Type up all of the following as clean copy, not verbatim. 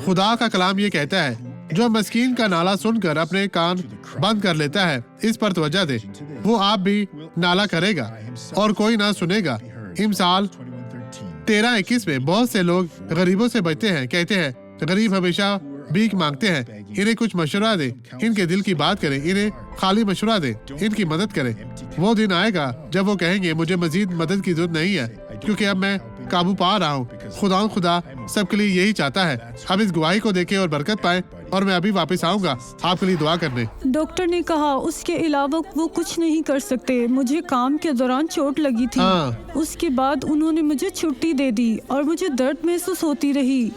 खुदा का कलाम ये कहता है, जो मस्कीन का नाला सुनकर अपने कान बंद कर लेता है, इस पर तवज्जो दे, वो आप भी नाला करेगा और कोई ना सुनेगा। इमसाल 13:21 में बहुत से लोग गरीबों से बचते हैं, कहते हैं गरीब हमेशा भीख मांगते हैं, इन्हें कुछ मशवरा दे, इनके दिल की बात करें, इन्हें खाली मशवरा दे, इनकी मदद करें। वो दिन आएगा जब वो कहेंगे मुझे मजीद मदद की जरूरत नहीं है, क्योंकि अब मैं काबू पा रहा हूँ। खुदा सबके लिए यही चाहता है। अब इस गवाही को देखें और बरकत पाएं, और मैं अभी वापस आऊंगा आपके लिए दुआ करने। डॉक्टर ने कहा उसके अलावा वो कुछ नहीं कर सकते। मुझे काम के दौरान चोट लगी थी। उसके बाद उन्होंने मुझे छुट्टी दे दी और मुझे दर्द महसूस होती रही।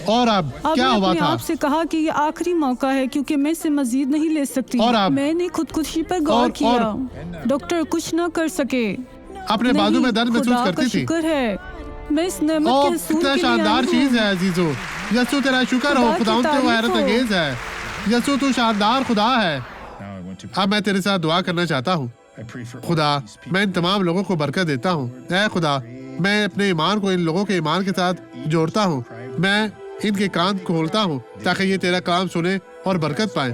और अब क्या हुआ था? आपसे कहा कि ये आखिरी मौका है, क्योंकि मैं इससे मजीद नहीं ले सकती। और अब मैंने खुदकुशी पर गौर किया। डॉक्टर कुछ न कर सके। अपने बाजू में दर्द महसूस करती थी। शुक्र है, मैं इस नेमत के हसूल कितना के लिए शानदार आई चीज हूँ। है अजीजों। यसु तेरा शुक्र हो, खुदा तू हैरत अंगेज है। यसु तू शानदार खुदा है। अब मैं तेरे साथ दुआ करना चाहता हूँ। खुदा, मैं इन तमाम लोगों को बरकत देता हूँ। ऐ खुदा, मैं अपने ईमान को इन लोगों के ईमान के साथ जोड़ता हूँ। मैं इनके कान खोलता हूँ ताकि ये तेरा काम सुने और बरकत पाए,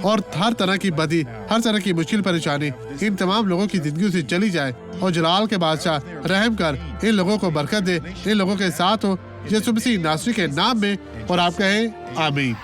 और हर तरह की बदी, हर तरह की मुश्किल परेशानी इन तमाम लोगों की जिंदगी से चली जाए। और जलाल के बादशाह रहम कर, इन लोगों को बरकत दे, इन लोगों के साथ हो, यीशु मसीह नासरी के नाम में। और आप कहें आमीन।